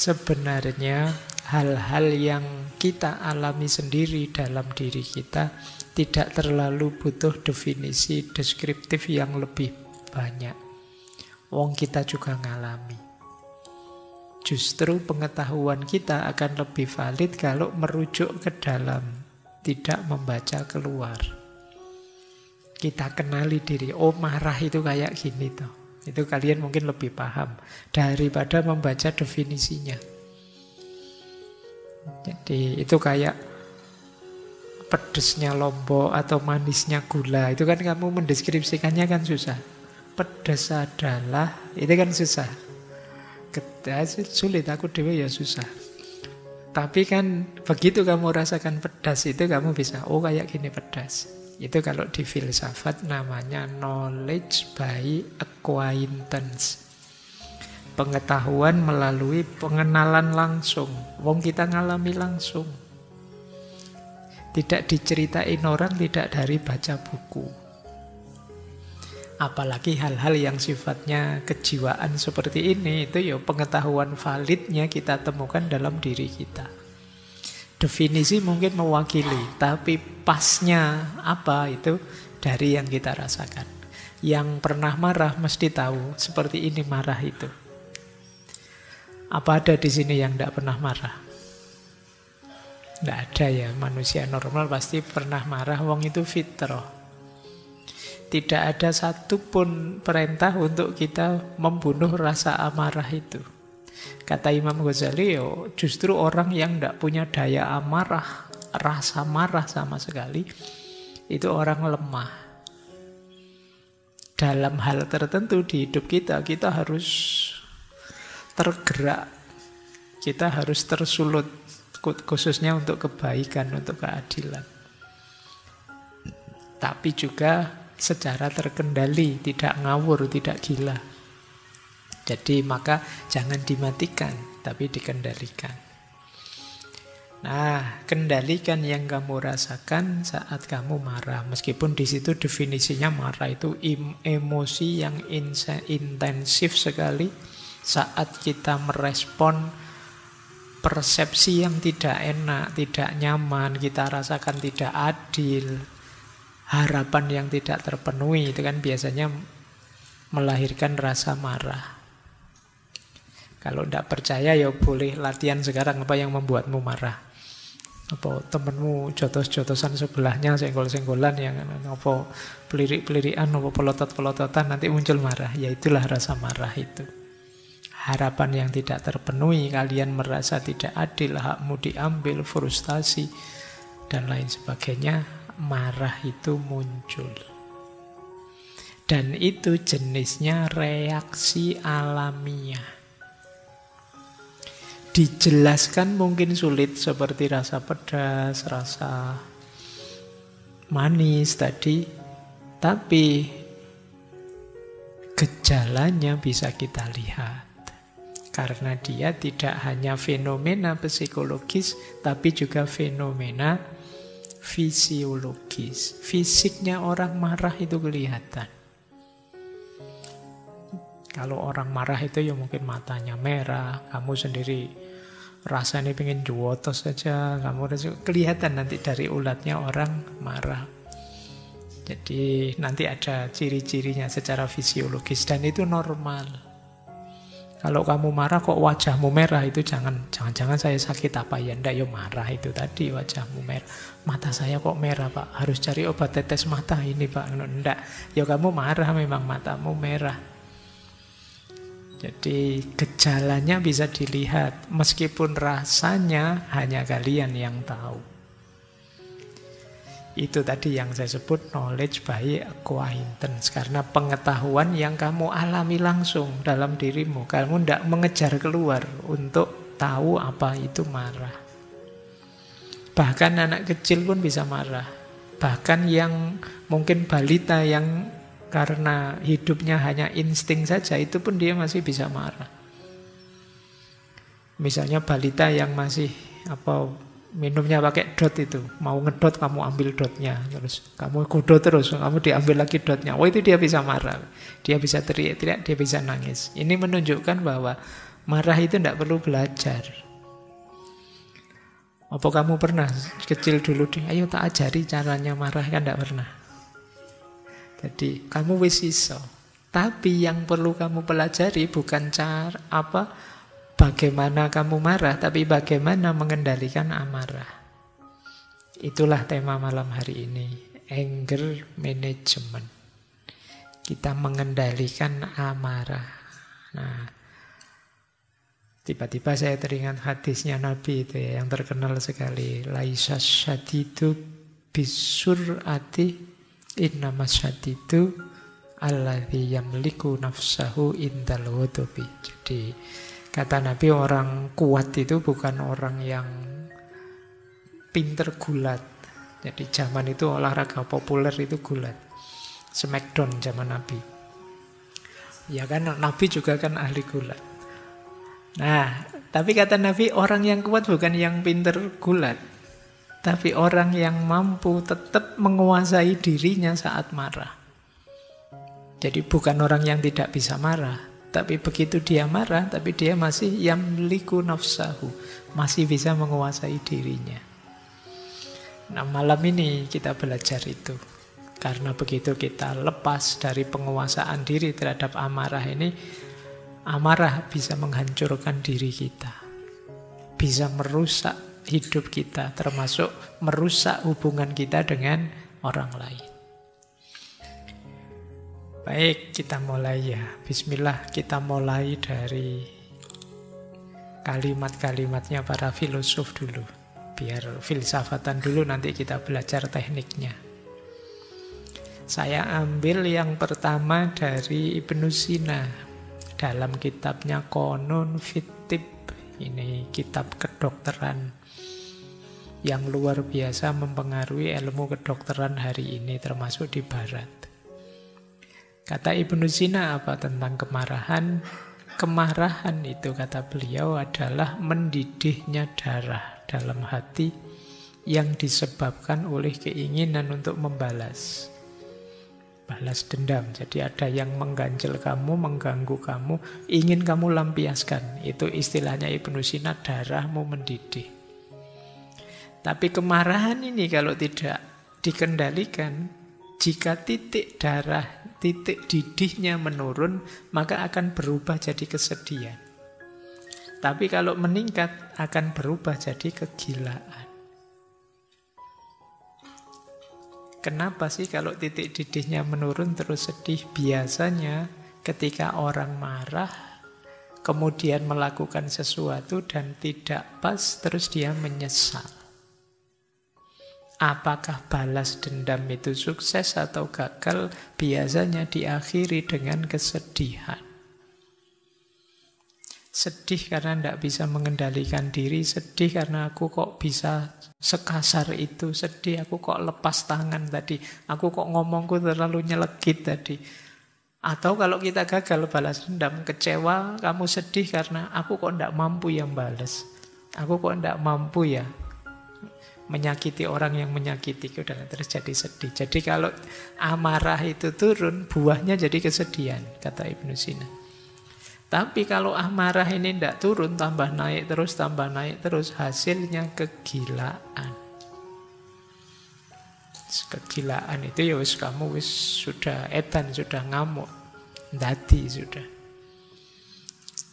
Sebenarnya hal-hal yang kita alami sendiri dalam diri kita tidak terlalu butuh definisi deskriptif yang lebih banyak. Wong kita juga ngalami. Justru pengetahuan kita akan lebih valid kalau merujuk ke dalam, tidak membaca keluar. Kita kenali diri, oh marah itu kayak gini toh. Itu kalian mungkin lebih paham daripada membaca definisinya. Jadi itu kayak pedesnya lombok atau manisnya gula. Itu kan kamu mendeskripsikannya kan susah. Pedas adalah, itu kan susah. Sulit, aku dewe ya susah. Tapi kan begitu kamu rasakan pedas itu kamu bisa, oh kayak gini pedas. Itu kalau di filsafat namanya knowledge by acquaintance. Pengetahuan melalui pengenalan langsung. Wong kita ngalami langsung. Tidak diceritain orang, tidak dari baca buku. Apalagi hal-hal yang sifatnya kejiwaan seperti ini, itu ya pengetahuan validnya kita temukan dalam diri kita. Definisi mungkin mewakili, tapi pasnya apa itu dari yang kita rasakan. Yang pernah marah mesti tahu seperti ini marah itu. Apa ada di sini yang tidak pernah marah? Tidak ada ya, manusia normal pasti pernah marah, wong itu fitrah. Tidak ada satupun perintah untuk kita membunuh rasa amarah itu. Kata Imam Ghazali, justru orang yang tidak punya daya amarah, rasa marah sama sekali, itu orang lemah. Dalam hal tertentu di hidup kita, kita harus tergerak, kita harus tersulut, khususnya untuk kebaikan, untuk keadilan. Tapi juga secara terkendali, tidak ngawur, tidak gila. Jadi maka jangan dimatikan, tapi dikendalikan. Nah, kendalikan yang kamu rasakan saat kamu marah. Meskipun di situ definisinya marah itu emosi yang intensif sekali saat kita merespon persepsi yang tidak enak, tidak nyaman, kita rasakan tidak adil, harapan yang tidak terpenuhi, itu kan biasanya melahirkan rasa marah. Kalau tidak percaya ya boleh latihan sekarang apa yang membuatmu marah. Apa temenmu jotos-jotosan sebelahnya, senggol-senggolan, yang apa pelirik-pelirikan, apa pelotot-pelototan, nanti muncul marah. Ya itulah rasa marah itu. Harapan yang tidak terpenuhi, kalian merasa tidak adil, hakmu diambil, frustasi, dan lain sebagainya. Marah itu muncul. Dan itu jenisnya reaksi alamiah. Dijelaskan mungkin sulit seperti rasa pedas, rasa manis tadi, tapi gejalanya bisa kita lihat. Karena dia tidak hanya fenomena psikologis, tapi juga fenomena fisiologis. Fisiknya orang marah itu kelihatan. Kalau orang marah itu ya mungkin matanya merah, kamu sendiri rasanya pengen juotos saja, kamu kelihatan nanti dari ulatnya orang marah. Jadi nanti ada ciri-cirinya secara fisiologis dan itu normal. Kalau kamu marah kok wajahmu merah, itu jangan-jangan saya sakit apa ya? Ndak, ya marah itu tadi wajahmu merah. Mata saya kok merah Pak, harus cari obat tetes mata ini Pak. Ndak, ya kamu marah memang matamu merah. Jadi gejalanya bisa dilihat, meskipun rasanya hanya kalian yang tahu. Itu tadi yang saya sebut knowledge by acquaintance. Karena pengetahuan yang kamu alami langsung dalam dirimu. Kamu tidak mengejar keluar untuk tahu apa itu marah. Bahkan anak kecil pun bisa marah. Bahkan yang mungkin balita yang karena hidupnya hanya insting saja, itu pun dia masih bisa marah. Misalnya balita yang masih minumnya pakai dot itu, mau ngedot kamu ambil dotnya, terus kamu godot terus, kamu diambil lagi dotnya, itu dia bisa marah, dia bisa teriak-teriak, dia bisa nangis. Ini menunjukkan bahwa Marah itu tidak perlu belajar. Apa kamu pernah kecil dulu, ayo tak ajari caranya marah, kan tidak pernah. Jadi kamu wis iso. Tapi yang perlu kamu pelajari bukan bagaimana kamu marah, tapi bagaimana mengendalikan amarah. Itulah tema malam hari ini, anger management. Kita mengendalikan amarah. Nah, tiba-tiba saya teringat hadisnya Nabi itu ya, yang terkenal sekali. Laisa syadidu bisur'ati innamas syadidu alladzi yamliku nafsahu indal ghadabi. Jadi kata Nabi, orang kuat itu bukan orang yang pinter gulat. Jadi zaman itu olahraga populer itu gulat. Smackdown zaman Nabi. Ya kan, Nabi juga kan ahli gulat. Nah, tapi kata Nabi, orang yang kuat bukan yang pinter gulat, tapi orang yang mampu tetap menguasai dirinya saat marah. Jadi bukan orang yang tidak bisa marah, tapi begitu dia marah, tapi dia masih yamliku nafsahu, masih bisa menguasai dirinya. Nah, malam ini kita belajar itu. Karena begitu kita lepas dari penguasaan diri terhadap amarah ini, amarah bisa menghancurkan diri kita. Bisa merusak hidup kita, termasuk merusak hubungan kita dengan orang lain. Baik, kita mulai ya. Bismillah, kita mulai dari kalimat-kalimatnya para filosof dulu. Biar filsafatan dulu, nanti kita belajar tekniknya. Saya ambil yang pertama dari Ibnu Sina dalam kitabnya Qanun fit Tibb. Ini kitab kedokteran yang luar biasa mempengaruhi ilmu kedokteran hari ini, termasuk di barat. Kata Ibnu Sina apa tentang kemarahan? Kemarahan itu, kata beliau, adalah mendidihnya darah dalam hati yang disebabkan oleh keinginan untuk membalas. Balas dendam. Jadi ada yang mengganjal kamu, mengganggu kamu, ingin kamu lampiaskan. Itu istilahnya Ibnu Sina, darahmu mendidih. Tapi kemarahan ini kalau tidak dikendalikan, jika titik darah, titik didihnya menurun, maka akan berubah jadi kesedihan. Tapi kalau meningkat, akan berubah jadi kegilaan. Kenapa sih kalau titik didihnya menurun terus sedih? Biasanya ketika orang marah, kemudian melakukan sesuatu dan tidak pas, terus dia menyesal. Apakah balas dendam itu sukses atau gagal? Biasanya diakhiri dengan kesedihan. Sedih karena tidak bisa mengendalikan diri, sedih karena aku kok bisa sekasar itu, sedih aku kok lepas tangan tadi, aku kok ngomongku terlalu nyelekit tadi. Atau kalau kita gagal balas dendam, kecewa, kamu sedih karena aku kok tidak mampu yang balas, aku kok tidak mampu ya menyakiti orang yang menyakitiku, dan terjadi sedih. Jadi kalau amarah itu turun, buahnya jadi kesedihan, kata Ibnu Sina. Tapi kalau amarah ini tidak turun, tambah naik terus, hasilnya kegilaan. Kegilaan itu ya wis kamu wis sudah edan, sudah ngamuk, dadi sudah.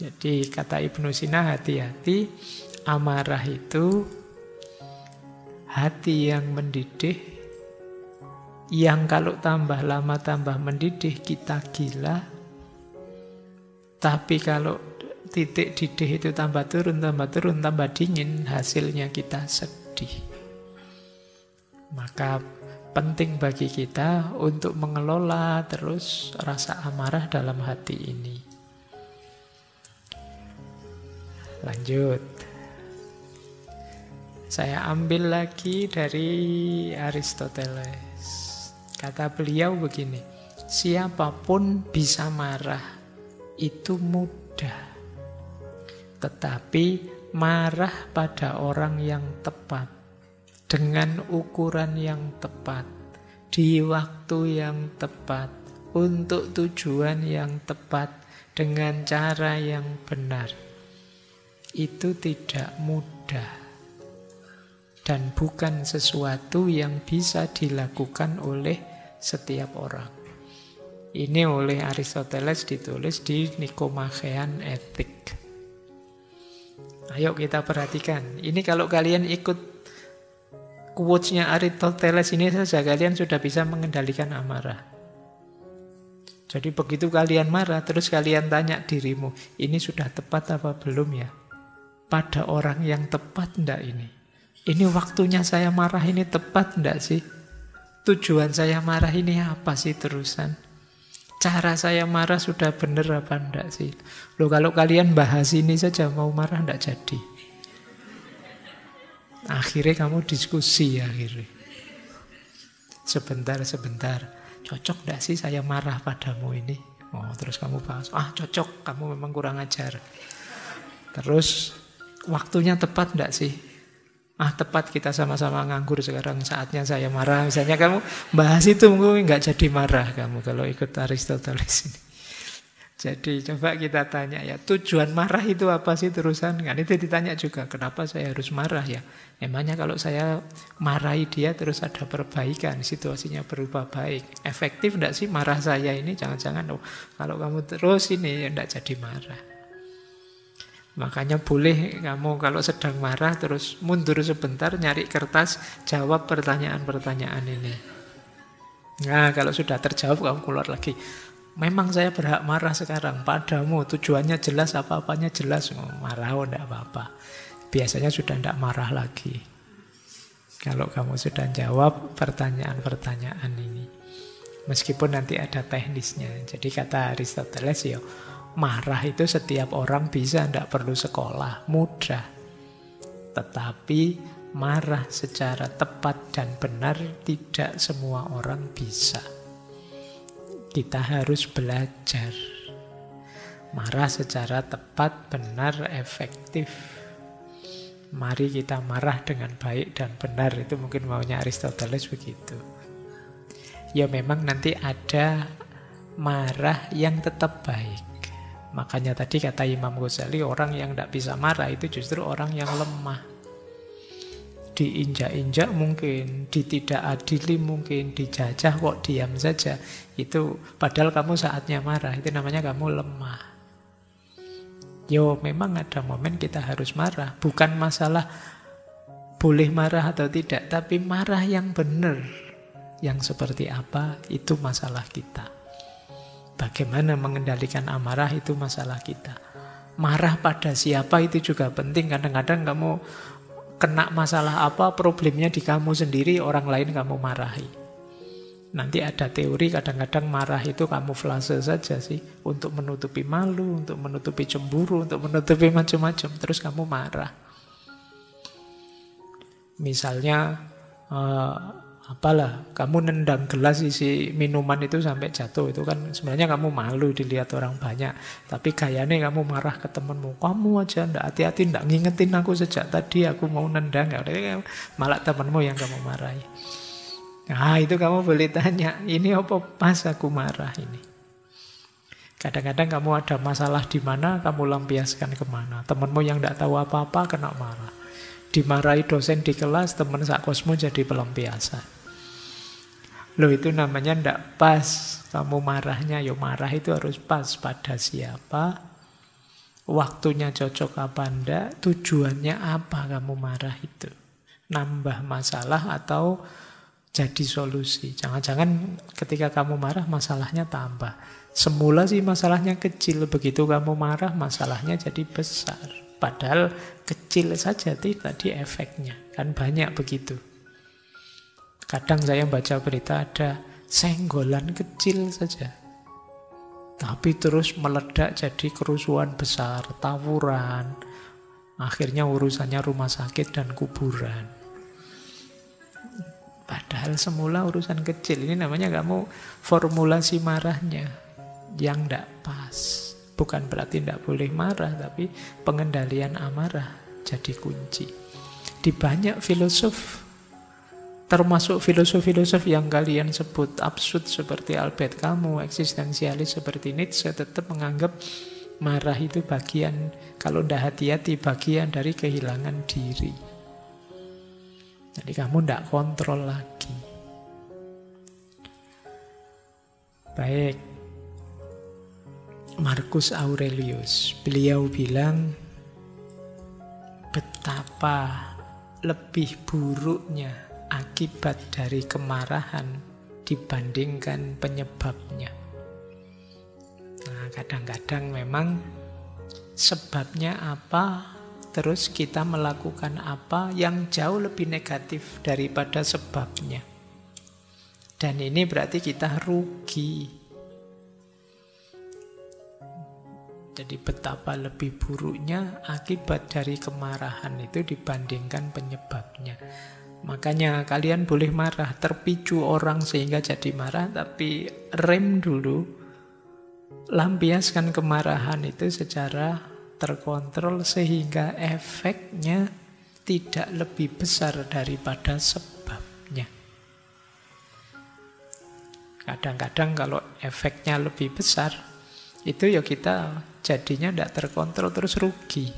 Jadi kata Ibnu Sina, hati-hati, amarah itu hati yang mendidih, yang kalau tambah lama tambah mendidih kita gila. Tapi kalau titik didih itu tambah turun, tambah dingin, hasilnya kita sedih. Maka penting bagi kita untuk mengelola terus rasa amarah dalam hati ini. Lanjut. Saya ambil lagi dari Aristoteles. Kata beliau begini, siapapun bisa marah, itu mudah. Tetapi marah pada orang yang tepat, dengan ukuran yang tepat, di waktu yang tepat, untuk tujuan yang tepat, dengan cara yang benar, itu tidak mudah dan bukan sesuatu yang bisa dilakukan oleh setiap orang. Ini oleh Aristoteles ditulis di Nikomachean Ethic. Ayo kita perhatikan. Ini kalau kalian ikut quotes-nya Aristoteles ini saja, kalian sudah bisa mengendalikan amarah. Jadi begitu kalian marah, terus kalian tanya dirimu, ini sudah tepat apa belum ya? Pada orang yang tepat enggak ini? Ini waktunya saya marah ini tepat enggak sih? Tujuan saya marah ini apa sih terusan? Cara saya marah sudah benar apa enggak sih? Loh, kalau kalian bahas ini saja mau marah enggak jadi. Akhirnya kamu diskusi akhirnya. Sebentar. Cocok enggak sih saya marah padamu ini? Oh, terus kamu bahas, cocok, kamu memang kurang ajar. Terus, waktunya tepat enggak sih? Tepat, kita sama-sama nganggur sekarang, saatnya saya marah. Misalnya kamu bahas itu, mungkin nggak jadi marah kamu kalau ikut Aristoteles ini. Jadi coba kita tanya ya, tujuan marah itu apa sih terusan? Kan itu ditanya juga, kenapa saya harus marah ya? Emangnya kalau saya marahi dia terus ada perbaikan, situasinya berubah baik. Efektif enggak sih marah saya ini? Jangan-jangan, kalau kamu terus ini ya enggak jadi marah. Makanya boleh kamu kalau sedang marah terus mundur sebentar, nyari kertas, jawab pertanyaan-pertanyaan ini. Nah, kalau sudah terjawab kamu keluar lagi. Memang saya berhak marah sekarang padamu, tujuannya jelas, apa-apanya jelas. Marah enggak apa-apa. Biasanya sudah enggak marah lagi. Kalau kamu sudah jawab pertanyaan-pertanyaan ini. Meskipun nanti ada teknisnya. Jadi kata Aristoteles ya, marah itu setiap orang bisa, tidak perlu sekolah, mudah. Tetapi marah secara tepat dan benar tidak semua orang bisa. Kita harus belajar. Marah secara tepat, benar, efektif. Mari kita marah dengan baik dan benar. Itu mungkin maunya Aristoteles begitu. Ya memang nanti ada marah yang tetap baik. Makanya tadi kata Imam Ghazali, orang yang tidak bisa marah itu justru orang yang lemah. Diinjak-injak mungkin, ditidakadili mungkin, dijajah kok diam saja. Itu padahal kamu saatnya marah, itu namanya kamu lemah. Yo, memang ada momen kita harus marah. Bukan masalah boleh marah atau tidak, tapi marah yang benar. Yang seperti apa, itu masalah kita. Bagaimana mengendalikan amarah itu masalah kita. Marah pada siapa itu juga penting. Kadang-kadang kamu kena masalah apa, problemnya di kamu sendiri, orang lain kamu marahi. Nanti ada teori kadang-kadang marah itu kamuflase saja sih. Untuk menutupi malu, untuk menutupi cemburu, untuk menutupi macam-macam. Terus kamu marah. Misalnya kamu nendang gelas isi minuman itu sampai jatuh, itu kan sebenarnya kamu malu dilihat orang banyak, tapi gayanya kamu marah ke temenmu, kamu aja ndak hati-hati, ndak ngingetin aku sejak tadi aku mau nendang, malah temenmu yang kamu marahi. Nah itu kamu boleh tanya, ini apa pas aku marah ini? Kadang-kadang kamu ada masalah di mana, kamu lampiaskan kemana? Temenmu yang ndak tahu apa-apa kena marah. Dimarahi dosen di kelas, teman sakosmu jadi pelampiasan. Loh itu namanya ndak pas. Kamu marahnya, marah itu harus pas pada siapa, waktunya cocok apa ndak, tujuannya apa kamu marah itu. Nambah masalah atau jadi solusi. Jangan-jangan ketika kamu marah masalahnya tambah. Semula sih masalahnya kecil, begitu kamu marah masalahnya jadi besar. Padahal kecil saja tadi efeknya. Kan banyak begitu. Kadang saya baca berita ada senggolan kecil saja. Tapi terus meledak jadi kerusuhan besar, tawuran. Akhirnya urusannya rumah sakit dan kuburan. Padahal semula urusan kecil. Ini namanya kamu formulasi marahnya yang tidak pas. Bukan berarti tidak boleh marah, tapi pengendalian amarah jadi kunci. Di banyak filosof, termasuk filosof-filosof yang kalian sebut absurd seperti Albert Camus, eksistensialis seperti Nietzsche, tetap menganggap Marah itu bagian, kalau tidak hati-hati, bagian dari kehilangan diri. Jadi kamu tidak kontrol lagi. Baik. Marcus Aurelius, beliau bilang betapa lebih buruknya akibat dari kemarahan dibandingkan penyebabnya. Nah, kadang-kadang memang sebabnya apa, terus kita melakukan apa yang jauh lebih negatif daripada sebabnya. Dan ini berarti kita rugi. Jadi betapa lebih buruknya akibat dari kemarahan itu dibandingkan penyebabnya. Makanya kalian boleh marah, terpicu orang sehingga jadi marah, tapi rem dulu, lampiaskan kemarahan itu secara terkontrol sehingga efeknya tidak lebih besar daripada sebabnya. Kadang-kadang kalau efeknya lebih besar, itu ya kita jadinya tidak terkontrol terus rugi.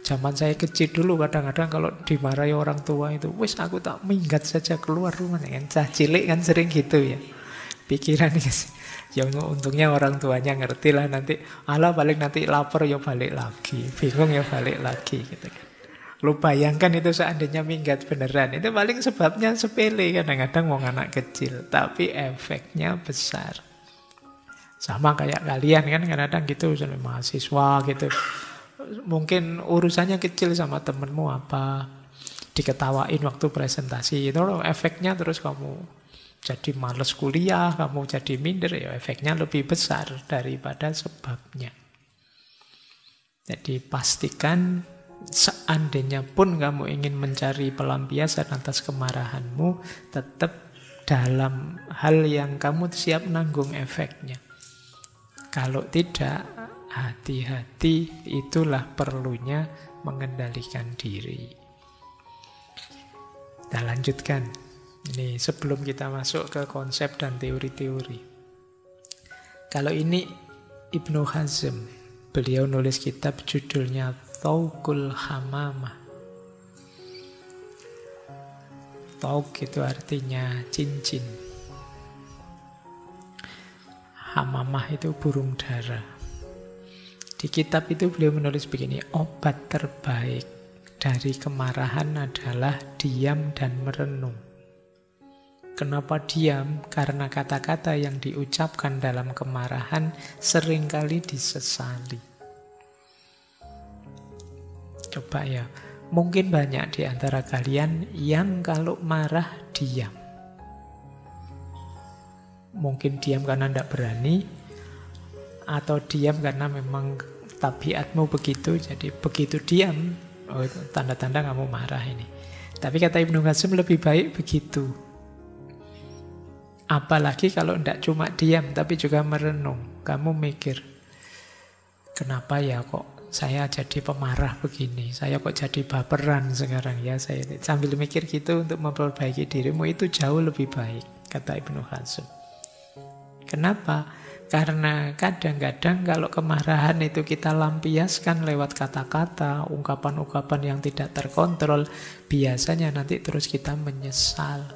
Zaman saya kecil dulu kadang-kadang kalau dimarahi orang tua itu, wis aku tak minggat saja keluar rumah. Kan cah cilik kan sering gitu ya. Pikiran ya untungnya orang tuanya ngerti lah, nanti alah balik nanti lapar ya balik lagi, bingung ya balik lagi gitu kan. Lu bayangkan itu seandainya minggat beneran, itu paling sebabnya sepele kadang-kadang mau anak kecil, tapi efeknya besar. Sama kayak kalian kan kadang-kadang gitu, sampai mahasiswa gitu. Mungkin urusannya kecil sama temenmu apa, diketawain waktu presentasi, itu loh efeknya terus kamu jadi males kuliah, kamu jadi minder, ya efeknya lebih besar daripada sebabnya. Jadi pastikan seandainya pun kamu ingin mencari pelampiasan atas kemarahanmu, tetap dalam hal yang kamu siap nanggung efeknya. Kalau tidak, hati-hati, itulah perlunya mengendalikan diri. Kita lanjutkan. Ini sebelum kita masuk ke konsep dan teori-teori. Kalau ini Ibnu Hazm, beliau nulis kitab judulnya Thawqul Hamamah. Thawq itu artinya cincin. Hamamah itu burung dara. Di kitab itu beliau menulis begini, obat terbaik dari kemarahan adalah diam dan merenung. Kenapa diam? Karena kata-kata yang diucapkan dalam kemarahan seringkali disesali. Coba ya, mungkin banyak di antara kalian yang kalau marah diam. Mungkin diam karena tidak berani, atau diam karena memang tabiatmu begitu, jadi begitu diam, oh itu tanda-tanda kamu marah ini. Tapi kata Ibnu Hazm lebih baik begitu. Apalagi kalau tidak cuma diam, tapi juga merenung. Kamu mikir, kenapa ya kok saya jadi pemarah begini, saya kok jadi baperan sekarang ya, saya sambil mikir gitu untuk memperbaiki dirimu, itu jauh lebih baik, kata Ibnu Hazm. Kenapa? Karena kadang-kadang kalau kemarahan itu kita lampiaskan lewat kata-kata, ungkapan-ungkapan yang tidak terkontrol, biasanya nanti terus kita menyesal.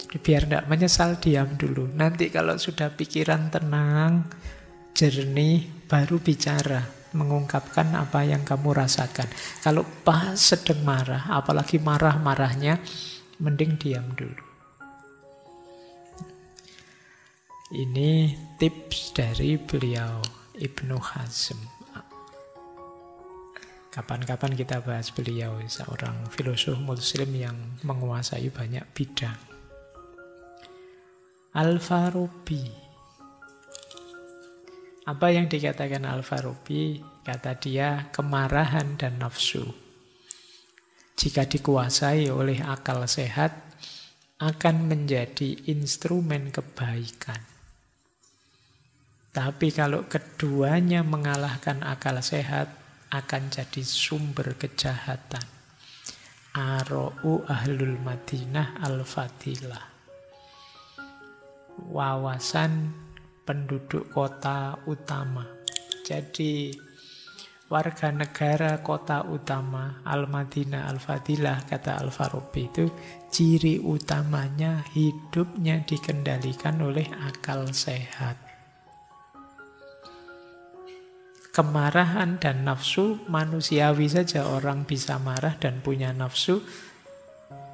Jadi biar tidak menyesal, diam dulu. Nanti kalau sudah pikiran tenang, jernih, baru bicara, mengungkapkan apa yang kamu rasakan. Kalau pas sedang marah, apalagi marah-marahnya, mending diam dulu. Ini tips dari beliau Ibnu Hazm. Kapan-kapan kita bahas beliau, seorang filosof muslim yang menguasai banyak bidang. Al-Farabi. Apa yang dikatakan Al-Farabi? Kata dia, kemarahan dan nafsu, jika dikuasai oleh akal sehat, akan menjadi instrumen kebaikan. Tapi kalau keduanya mengalahkan akal sehat, akan jadi sumber kejahatan. Ara'u ahlul Madinah al-Fatilah. Wawasan penduduk kota utama. Jadi warga negara kota utama Al-Madinah Al-Fadilah, kata Al-Farabi, itu ciri utamanya hidupnya dikendalikan oleh akal sehat. Kemarahan dan nafsu manusiawi saja, orang bisa marah dan punya nafsu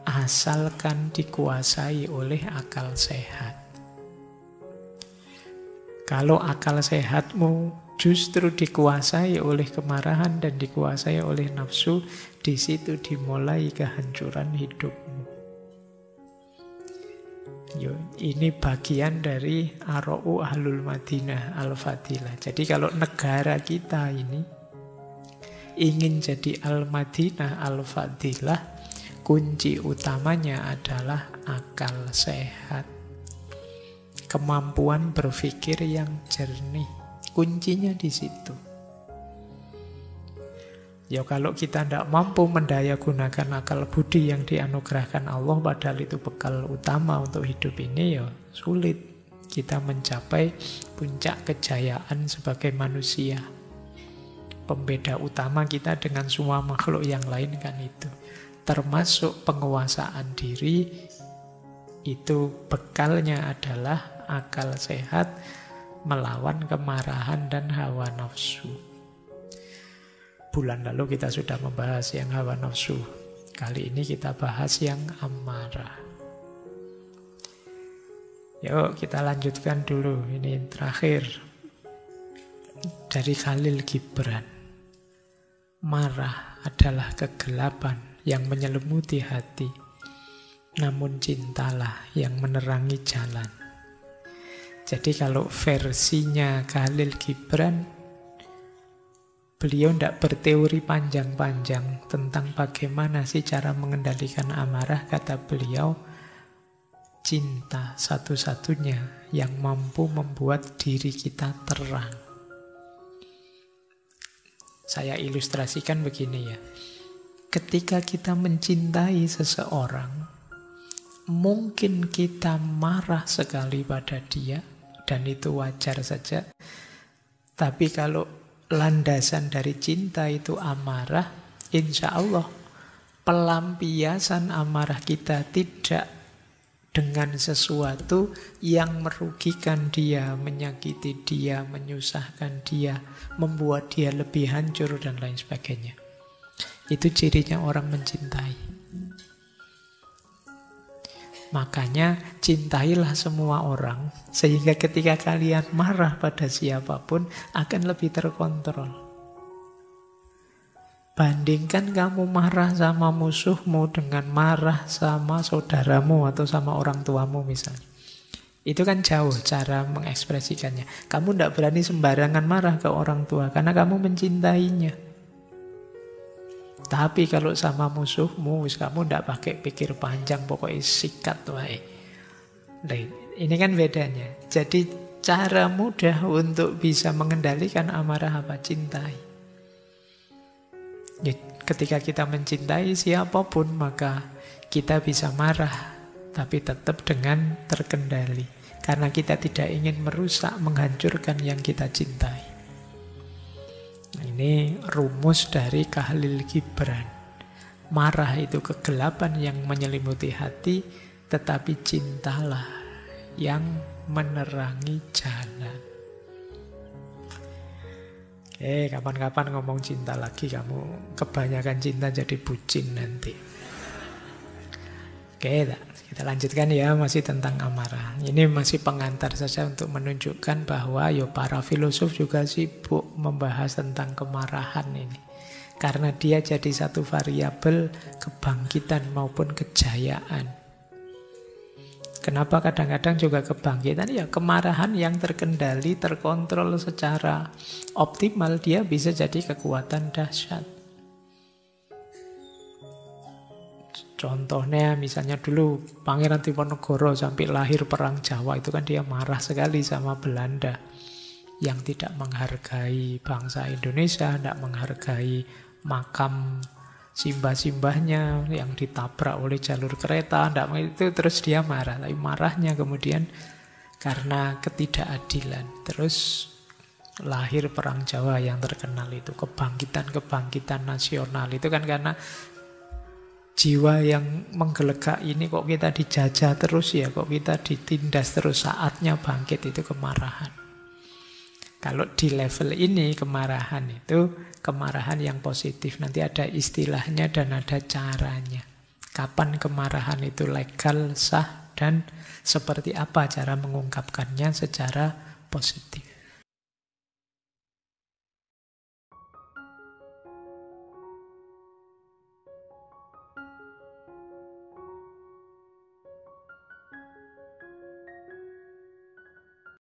asalkan dikuasai oleh akal sehat. Kalau akal sehatmu justru dikuasai oleh kemarahan dan dikuasai oleh nafsu, di situ dimulai kehancuran hidupmu. Ini bagian dari Ara'u Ahlul Madinah Al-Fadilah. Jadi kalau negara kita ini ingin jadi Al-Madinah Al-Fadilah, kunci utamanya adalah akal sehat. Kemampuan berpikir yang jernih. Kuncinya di situ. Ya kalau kita tidak mampu mendayagunakan akal budi yang dianugerahkan Allah, padahal itu bekal utama untuk hidup ini, ya sulit kita mencapai puncak kejayaan sebagai manusia. Pembeda utama kita dengan semua makhluk yang lain kan itu. Termasuk penguasaan diri, itu bekalnya adalah akal sehat melawan kemarahan dan hawa nafsu. Bulan lalu kita sudah membahas yang hawa nafsu. Kali ini kita bahas yang amarah. Yuk kita lanjutkan dulu. Ini terakhir dari Khalil Gibran. Marah adalah kegelapan yang menyelimuti hati, namun cintalah yang menerangi jalan. Jadi kalau versinya Khalil Gibran, beliau tidak berteori panjang-panjang tentang bagaimana sih cara mengendalikan amarah. Kata beliau, cinta satu-satunya yang mampu membuat diri kita terang. Saya ilustrasikan begini ya. Ketika kita mencintai seseorang, mungkin kita marah sekali pada dia, dan itu wajar saja. Tapi kalau landasan dari cinta itu amarah, insya Allah pelampiasan amarah kita tidak dengan sesuatu yang merugikan dia, menyakiti dia, menyusahkan dia, membuat dia lebih hancur dan lain sebagainya. Itu cirinya orang mencintai. Makanya cintailah semua orang, sehingga ketika kalian marah pada siapapun akan lebih terkontrol. Bandingkan kamu marah sama musuhmu dengan marah sama saudaramu atau sama orang tuamu misalnya. Itu kan jauh cara mengekspresikannya. Kamu tidak berani sembarangan marah ke orang tua karena kamu mencintainya. Tapi kalau sama musuhmu, kamu tidak pakai pikir panjang, pokoknya sikat wae. Nah, ini kan bedanya. Jadi cara mudah untuk bisa mengendalikan amarah apa? Cintai. Ketika kita mencintai siapapun, maka kita bisa marah, tapi tetap dengan terkendali. Karena kita tidak ingin merusak, menghancurkan yang kita cintai. Nah, ini rumus dari Khalil Gibran. Marah itu kegelapan yang menyelimuti hati, tetapi cintalah yang menerangi jalan. Kapan-kapan ngomong cinta lagi, kamu kebanyakan cinta jadi bucin nanti. Kita lanjutkan ya, masih tentang amarah. Ini masih pengantar saja untuk menunjukkan bahwa para filosof juga sibuk membahas tentang kemarahan ini. Karena dia jadi satu variabel kebangkitan maupun kejayaan. Kenapa kadang-kadang juga kebangkitan? Ya kemarahan yang terkendali, terkontrol secara optimal, dia bisa jadi kekuatan dahsyat. Contohnya misalnya dulu Pangeran Diponegoro sampai lahir Perang Jawa, itu kan dia marah sekali sama Belanda yang tidak menghargai bangsa Indonesia, tidak menghargai makam simbah-simbahnya yang ditabrak oleh jalur kereta, itu terus dia marah. Tapi marahnya kemudian karena ketidakadilan. Terus lahir Perang Jawa yang terkenal itu, kebangkitan-kebangkitan nasional itu kan karena jiwa yang menggelegak ini, kok kita dijajah terus ya, kok kita ditindas terus, saatnya bangkit, itu kemarahan. Kalau di level ini kemarahan itu kemarahan yang positif. Nanti ada istilahnya dan ada caranya. Kapan kemarahan itu legal, sah, dan seperti apa cara mengungkapkannya secara positif.